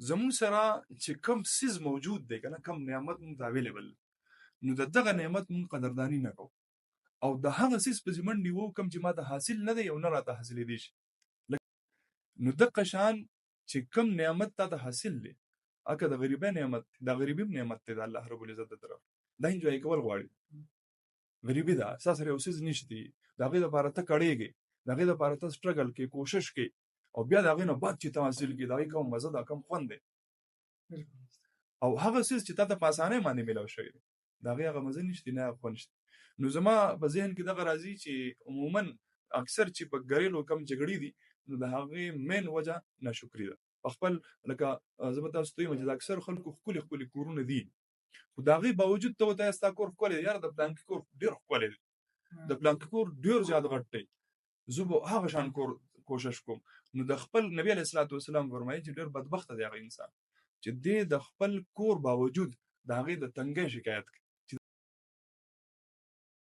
زمون سره چې کم سیز موجود دی کنه کم نعمت مونږ ته اویلیبل نو دغه نعمت مونږ قدردانی نه کوو او د هغه سیز په زمنډي وو کم چې ما ته حاصل نه دی او نه راته حاصلې دي شي نو دغه شان چې کم نعمت ته حاصل دی اګه د غریبۍ نعمت د غریبۍ نعمت ته الله رب العزت طرف دا انجوای کول غواړي غریبی دا اساس سره اوسې نشتی دغه لپاره ته کړيږي دغه لپاره ته سټرګل کې کوشش کې او بیا دغه نه بعد چې تحصیل کې دغه کوم مزه دا کم خوند دی او هغه څه چې تاسو په اسانه باندې ملو شوی دغه هغه مزه نشتی نه خوند نو زما په ذهن کې دغه راځي چې عموما اکثر چې په ګریلو کم جګړې دي نو د هغه مین وجه ناشکری ده خپل لکه زما تاسو ته چې اکثر خلکو خپل کورونه دي خو دا غي باوجود ته وتا استا کور کولې یار د پلان کور ډیر کولې د پلان کور ډیر زیات غټي زه هغه شان کور کوشش کوم نو د خپل نبی علیہ الصلوۃ والسلام فرمایي چې ډیر بدبخت دی هغه انسان چې د خپل کور باوجود دا غي د تنګي شکایت کوي